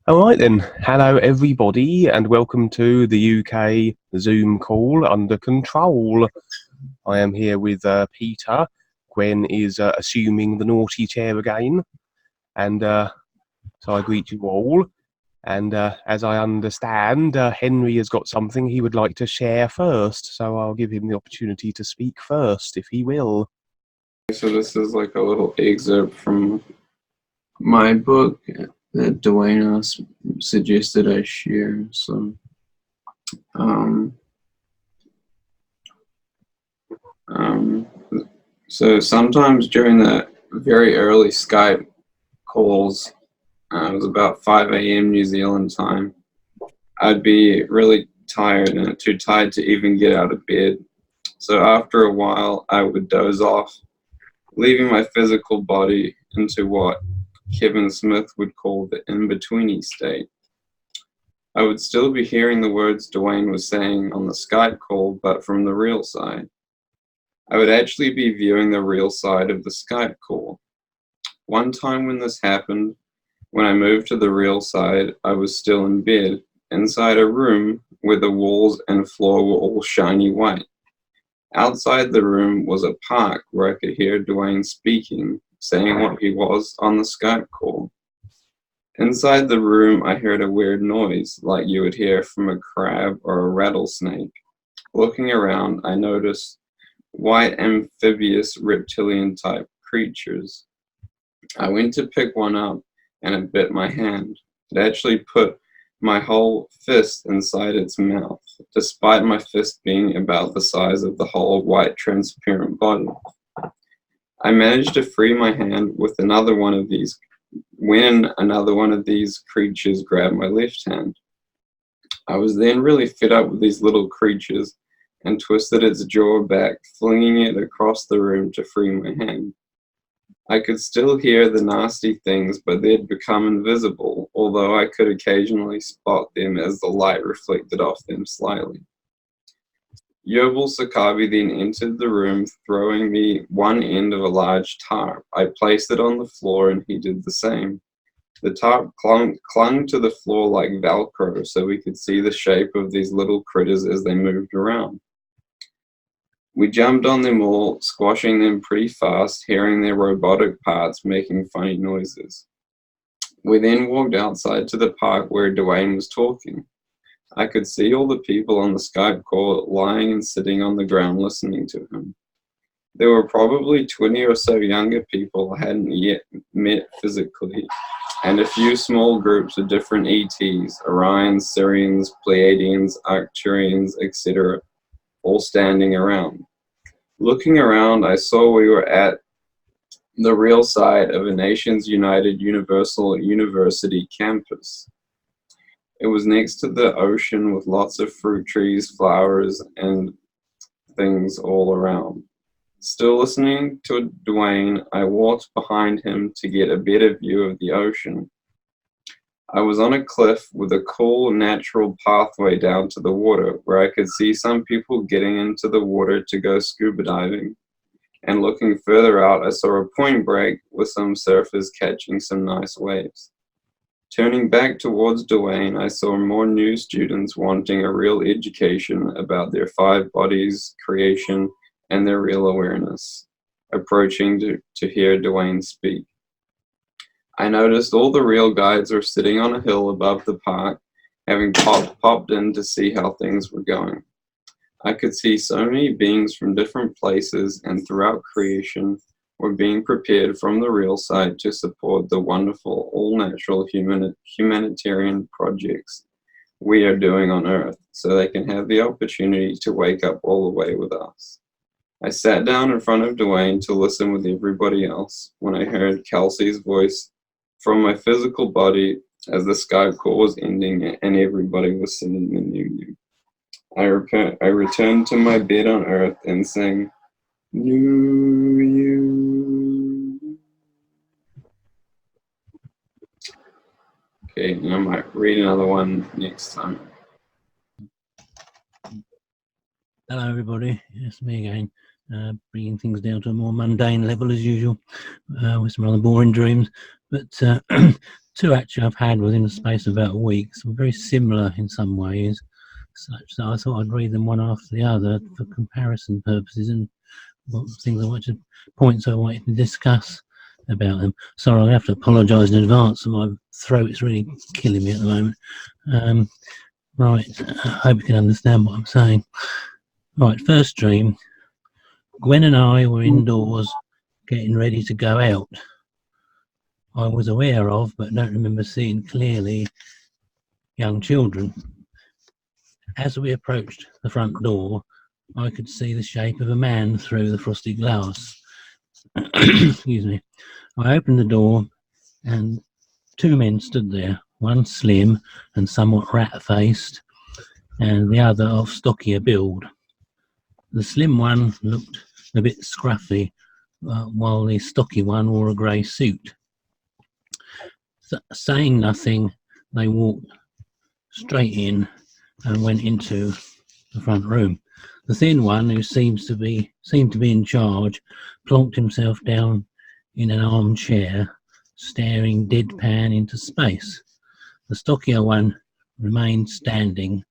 All right then. Hello everybody and welcome to the UK Zoom call under control. I am here with Peter. Gwen is assuming the naughty chair again. And so I greet you all. And as I understand, Henry has got something he would like to share first. So I'll give him the opportunity to speak first, if he will. So this is like a little excerpt from my book that Dwayne suggested I share. So sometimes during the very early Skype calls, it was about 5 a.m. New Zealand time, I'd be really tired and too tired to even get out of bed. So after a while, I would doze off, leaving my physical body into what Kevin Smith would call the in-betweeny state. I would still be hearing the words Dwayne was saying on the Skype call, but from the real side. I would actually be viewing the real side of the Skype call. One time when this happened, when I moved to the real side, I was still in bed, inside a room where the walls and floor were all shiny white. Outside the room was a park where I could hear Dwayne speaking, saying what he was on the Skype call. Inside the room, I heard a weird noise, like you would hear from a crab or a rattlesnake. Looking around, I noticed white amphibious reptilian-type creatures. I went to pick one up, and it bit my hand. It actually put my whole fist inside its mouth, despite my fist being about the size of the whole white transparent body. I managed to free my hand with another one of these when another one of these creatures grabbed my left hand. I was then really fed up with these little creatures and twisted its jaw back, flinging it across the room to free my hand. I could still hear the nasty things, but they'd become invisible, although I could occasionally spot them as the light reflected off them slightly. Yerbal Sakabi then entered the room, throwing me one end of a large tarp. I placed it on the floor, and he did the same. The tarp clung to the floor like Velcro, so we could see the shape of these little critters as they moved around. We jumped on them all, squashing them pretty fast, hearing their robotic parts making funny noises. We then walked outside to the park where Dwayne was talking. I could see all the people on the Skype call lying and sitting on the ground listening to him. There were probably 20 or so younger people I hadn't yet met physically, and a few small groups of different ETs, Orions, Sirians, Pleiadians, Arcturians, etc., all standing around. Looking around, I saw we were at the real side of a Nations United Universal University campus. It was next to the ocean with lots of fruit trees, flowers, and things all around. Still listening to Dwayne, I walked behind him to get a better view of the ocean. I was on a cliff with a cool, natural pathway down to the water where I could see some people getting into the water to go scuba diving. And looking further out, I saw a point break with some surfers catching some nice waves. Turning back towards Dwayne, I saw more new students wanting a real education about their five bodies, creation, and their real awareness, approaching to hear Dwayne speak. I noticed all the real guides were sitting on a hill above the park, having popped in to see how things were going. I could see so many beings from different places and throughout creation were being prepared from the real side to support the wonderful, all-natural humanitarian projects we are doing on Earth, so they can have the opportunity to wake up all the way with us. I sat down in front of Dwayne to listen with everybody else when I heard Kelsey's voice from my physical body as the Skype call was ending and everybody was singing the new you. I returned to my bed on Earth and sang, New You. Okay, and I might read another one next time. Hello everybody, it's me again, bringing things down to a more mundane level as usual, with some rather boring dreams, but Two actually I've had within the space of about a week, so very similar in some ways, such that I thought I'd read them one after the other for comparison purposes and what things I wanted to, points I wanted to discuss about them. Sorry, I have to apologise in advance, my throat's really killing me at the moment. Right, I hope you can understand what I'm saying. Right, first dream. Gwen and I were indoors getting ready to go out. I was aware of, but don't remember seeing clearly, young children. As we approached the front door, I could see the shape of a man through the frosted glass. Excuse me. I opened the door and two men stood there, one slim and somewhat rat-faced, and the other of stockier build. The slim one looked a bit scruffy, while the stocky one wore a grey suit. Saying nothing, they walked straight in and went into the front room. The thin one, who seemed to be in charge, plonked himself down in an armchair, staring deadpan into space. The stockier one remained standing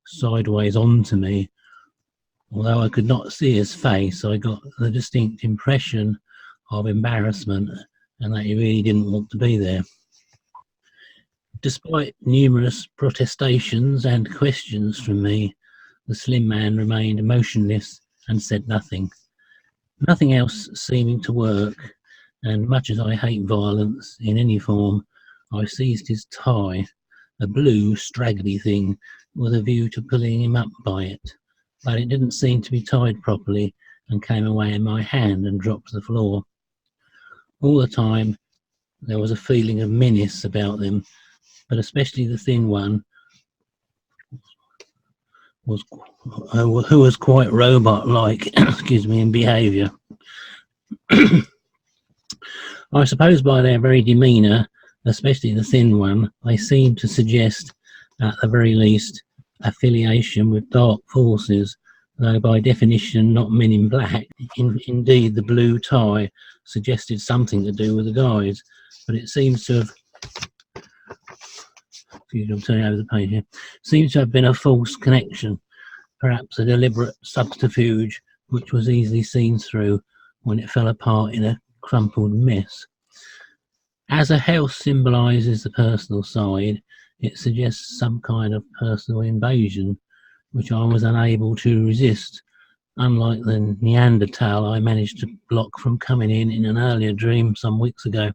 sideways onto me. Although I could not see his face, I got the distinct impression of embarrassment and that he really didn't want to be there. Despite numerous protestations and questions from me, the slim man remained motionless and said nothing. Nothing else seeming to work, and much as I hate violence in any form, I seized his tie, a blue, straggly thing, with a view to pulling him up by it. But it didn't seem to be tied properly and came away in my hand and dropped to the floor. All the time, there was a feeling of menace about them, but especially the thin one, who was quite robot-like, excuse me, in behaviour. I suppose by their very demeanour, especially the thin one, they seemed to suggest, at the very least, affiliation with dark forces, though by definition not men in black. Indeed, the blue tie suggested something to do with the guys, but it seems to have, I'm turning over the page here, seems to have been a false connection, perhaps a deliberate subterfuge which was easily seen through when it fell apart in a crumpled mess. As a house symbolises the personal side, it suggests some kind of personal invasion, which I was unable to resist, unlike the Neanderthal I managed to block from coming in an earlier dream some weeks ago.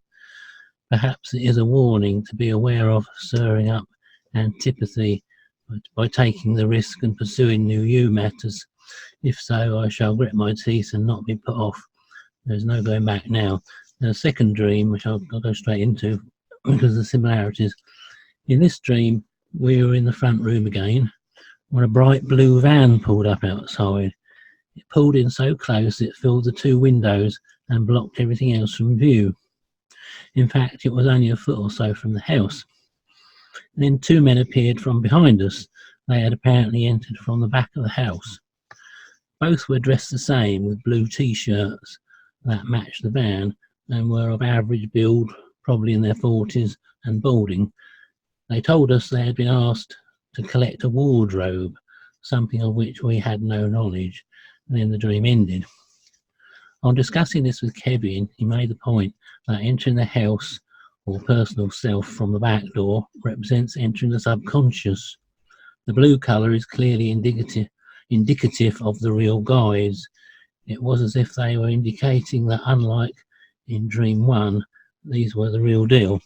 Perhaps it is a warning to be aware of stirring up antipathy by taking the risk and pursuing new you matters. If so, I shall grit my teeth and not be put off. There's no going back now. The second dream, which I'll go straight into because of the similarities. In this dream, we were in the front room again when a bright blue van pulled up outside. It pulled in so close it filled the two windows and blocked everything else from view. In fact, it was only a foot or so from the house. And then two men appeared from behind us. They had apparently entered from the back of the house. Both were dressed the same, with blue t-shirts that matched the van and were of average build, probably in their 40s, and balding. They told us they had been asked to collect a wardrobe, something of which we had no knowledge, and then the dream ended. On discussing this with Kevin, he made the point that entering the house or personal self from the back door represents entering the subconscious. The blue colour is clearly indicative of the real guides. It was as if they were indicating that, unlike in Dream 1, these were the real deal.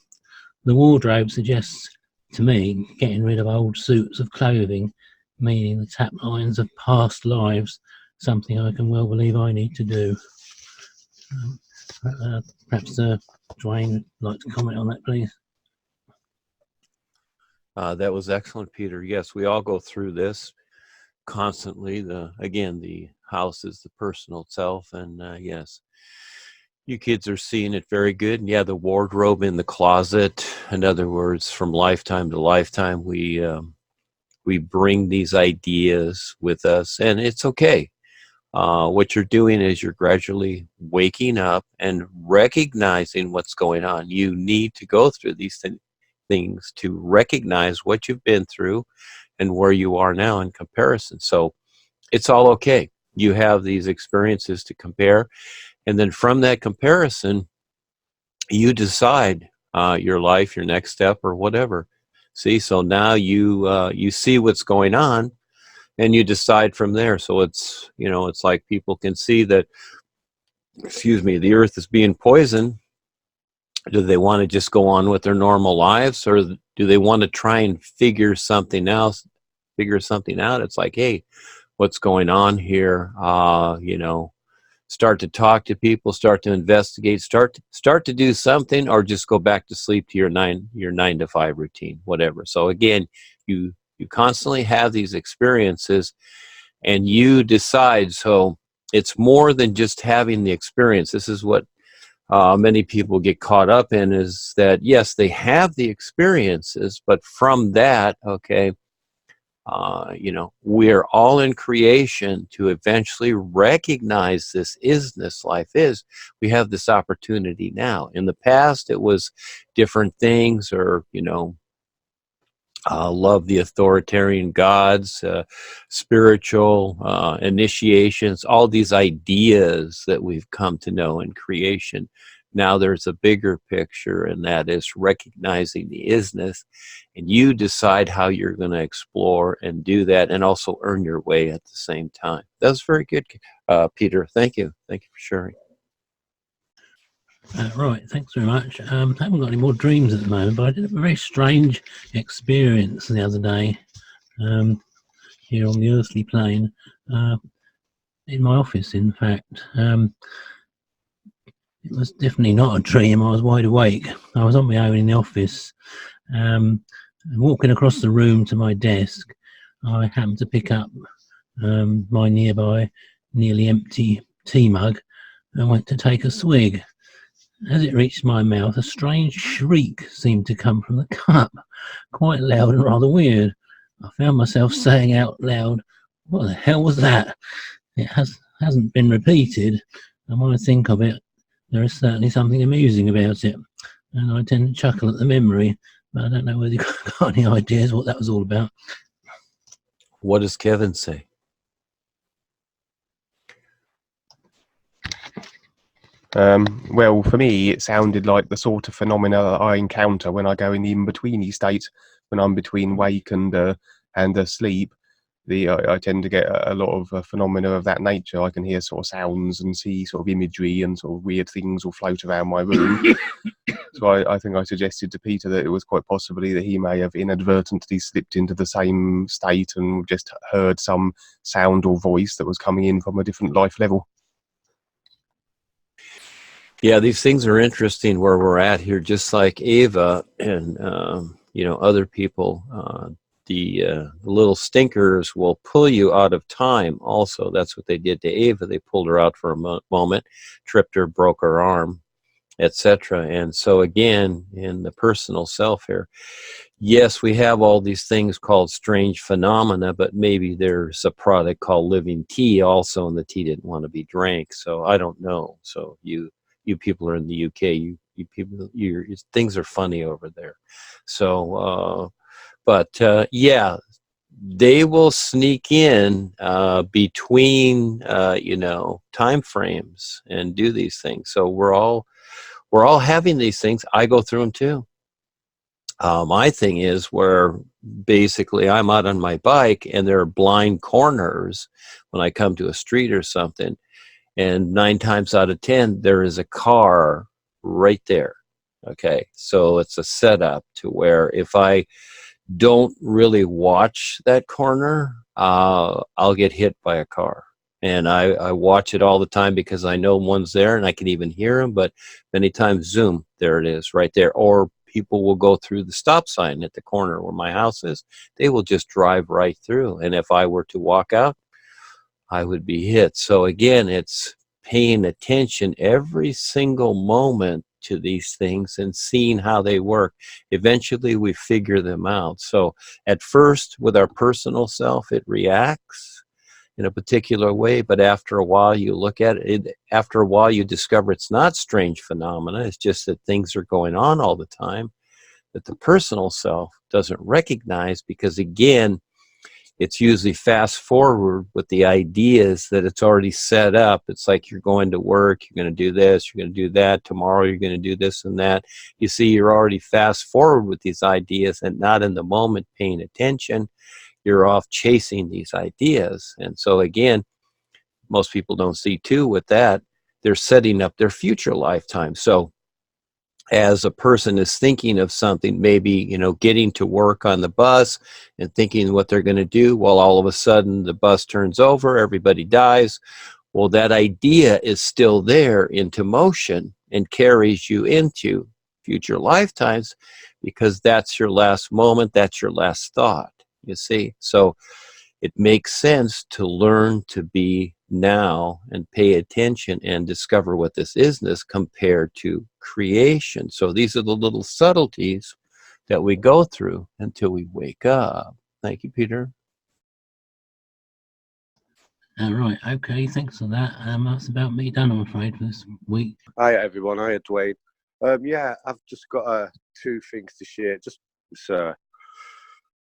The wardrobe suggests to me getting rid of old suits of clothing, meaning the tap lines of past lives, something I can well believe I need to do. Perhaps Dwayne would like to comment on that, please. That was excellent, Peter. Yes, we all go through this constantly. The house is the personal self, and yes, you kids are seeing it very good. And yeah, the wardrobe in the closet. In other words, from lifetime to lifetime, we bring these ideas with us, and it's okay. What you're doing is you're gradually waking up and recognizing what's going on. You need to go through these things. things to recognize what you've been through and where you are now in comparison. So it's all okay. You have these experiences to compare, and then from that comparison, you decide your life, your next step, or whatever. See, so now you see what's going on, and you decide from there. So it's, you know, it's like people can see that, excuse me, the earth is being poisoned. Do they want to just go on with their normal lives, or do they want to try and figure something else, figure something out? It's like, hey, what's going on here? You know, start to talk to people, start to investigate, start to do something, or just go back to sleep to your 9 to 5 routine, whatever. So again, you constantly have these experiences, and you decide. So it's more than just having the experience. This is what many people get caught up in, is that yes, they have the experiences, but from that, okay, you know, we're all in creation to eventually recognize this isness life is. We have this opportunity now. In the past, it was different things, or, you know, love the authoritarian gods, spiritual initiations, all these ideas that we've come to know in creation. Now there's a bigger picture, and that is recognizing the isness, and you decide how you're going to explore and do that, and also earn your way at the same time. That's very good, Peter. Thank you. Thank you for sharing. Right, thanks very much. I haven't got any more dreams at the moment, but I did have a very strange experience the other day here on the earthly plane, in my office, in fact. It was definitely not a dream. I was wide awake. I was on my own in the office, walking across the room to my desk. I happened to pick up my nearby nearly empty tea mug and went to take a swig. As it reached my mouth, a strange shriek seemed to come from the cup, quite loud and rather weird. I found myself saying out loud, "What the hell was that?" It hasn't been repeated, and when I think of it, there is certainly something amusing about it, and I tend to chuckle at the memory, but I don't know whether you've got any ideas what that was all about. What does Kevin say? Well, for me, it sounded like the sort of phenomena that I encounter when I go in the in-betweeny state, when I'm between wake and asleep. I tend to get a lot of phenomena of that nature. I can hear sort of sounds and see sort of imagery, and sort of weird things will float around my room. So I think I suggested to Peter that it was quite possibly that he may have inadvertently slipped into the same state and just heard some sound or voice that was coming in from a different life level. Yeah, these things are interesting where we're at here, just like Ava and, you know, other people. The little stinkers will pull you out of time also. That's what they did to Ava. They pulled her out for a moment, tripped her, broke her arm, etc. And so again, in the personal self here, yes, we have all these things called strange phenomena, but maybe there's a product called living tea also, and the tea didn't want to be drank. So I don't know. So you people are in the UK. You people, things are funny over there. So, yeah, they will sneak in between, you know, time frames and do these things. So we're all having these things. I go through them too. My thing is where basically I'm out on my bike and there are blind corners when I come to a street or something, and 9 times out of 10 there is a car right there. Okay, so it's a setup to where if I don't really watch that corner, I'll get hit by a car. And I watch it all the time because I know one's there and I can even hear them, but many times, zoom, there it is right there. Or people will go through the stop sign at the corner where my house is. They will just drive right through. And if I were to walk out, I would be hit. So again, it's paying attention every single moment to these things and seeing how they work. Eventually we figure them out. So at first with our personal self, it reacts in a particular way, but after a while you look at it, after a while you discover it's not strange phenomena, it's just that things are going on all the time. that the personal self doesn't recognize, because again, it's usually fast forward with the ideas that it's already set up. It's like you're going to work, you're going to do this, you're going to do that, tomorrow you're going to do this and that. You see, you're already fast forward with these ideas and not in the moment paying attention. You're off chasing these ideas. And so again, most people don't see too with that, they're setting up their future lifetime. So as a person is thinking of something, maybe, you know, getting to work on the bus and thinking what they're going to do, well, all of a sudden the bus turns over, everybody dies. Well, that idea is still there into motion and carries you into future lifetimes, because that's your last moment, that's your last thought, you see. So it makes sense to learn to be now and pay attention and discover what this isness compared to creation. So these are the little subtleties that we go through until we wake up. Thank you, Peter. Right, okay, thanks for that. That's about me done, I'm afraid, for this week. Hi everyone, hi Dwayne. Yeah, I've just got two things to share. Just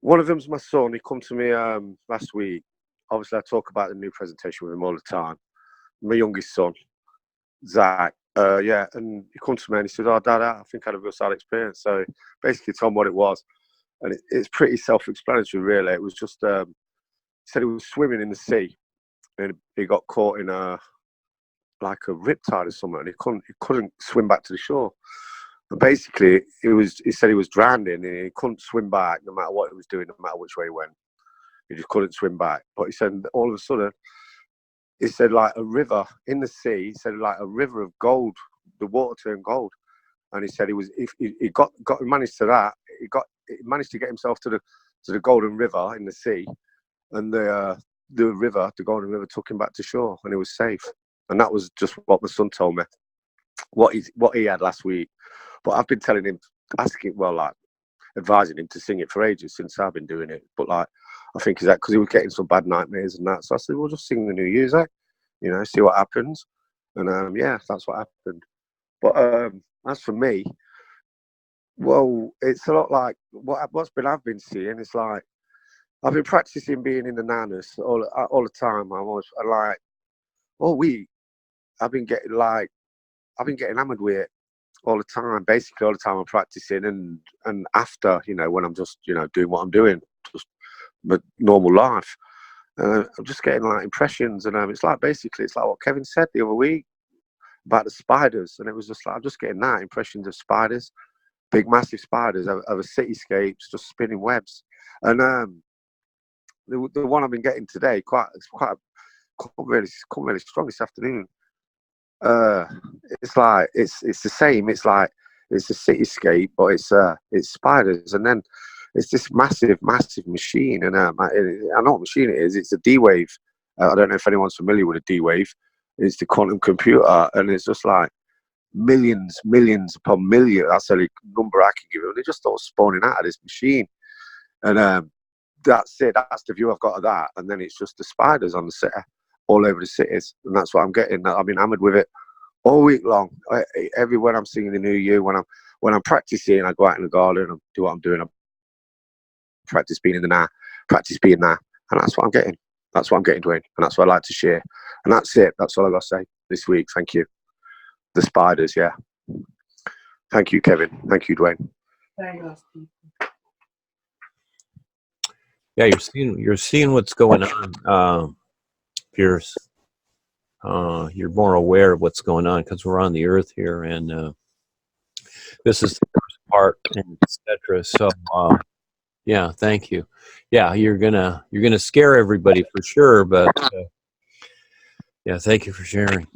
one of them's my son. He come to me last week. Obviously, I talk about the new presentation with him all the time. My youngest son, Zach. Yeah, and he come to me and he said, "Oh, Dad, I think I had a real sad experience." So basically, told him what it was, and it's pretty self-explanatory, really. It was just he said he was swimming in the sea, and he got caught in like a riptide or something, and he couldn't swim back to the shore. And basically, he said he was drowning, and he couldn't swim back no matter what he was doing, no matter which way he went. He just couldn't swim back. But he said all of a sudden, he said like a river in the sea. He said like a river of gold. The water turned gold, and he said he managed to that. He managed to get himself to the golden river in the sea, and the golden river took him back to shore, and he was safe. And that was just what my son told me, what he had last week. But I've been telling him, advising him to sing it for ages since I've been doing it. But like, I think is that because he was getting some bad nightmares and that. So I said, well, just sing the New Year's, you know, see what happens. And yeah, that's what happened. But as for me, well, it's a lot like I've been seeing. It's like I've been practicing being in the nanas all the time. All week I've been getting hammered with it all the time. Basically, all the time I'm practicing, and after, you know, when I'm just, you know, doing what I'm doing, just my normal life, I'm just getting like impressions, and it's like what Kevin said the other week about the spiders, and it was just like I'm just getting that impressions of spiders, big massive spiders over cityscapes, just spinning webs, and the one I've been getting today come really strong this afternoon. It's like it's the same. It's like it's a cityscape, but it's spiders, and then it's this massive machine. And I know what machine it is. It's a D-Wave. I don't know if anyone's familiar with a D-Wave. It's the quantum computer, and it's just like millions upon millions. That's the only number I can give it. And they just start spawning out of this machine, and that's it. That's the view I've got of that. And then it's just the spiders on the city, all over the cities, and that's what I'm getting. I've been hammered with it all week long. Everywhere I'm singing the New Year, when I'm practicing, I go out in the garden and do what I'm doing. I practice being in the now, practice being now, and that's what I'm getting. That's what I'm getting, Dwayne, and that's what I like to share. And that's it. That's all I got to say this week. Thank you. The spiders, yeah. Thank you, Kevin. Thank you, Dwayne. Yeah, you're seeing what's going on, Pearce. You're more aware of what's going on because we're on the earth here, and this is the first part, and etc. So yeah, thank you. Yeah, you're gonna scare everybody for sure, but yeah, thank you for sharing.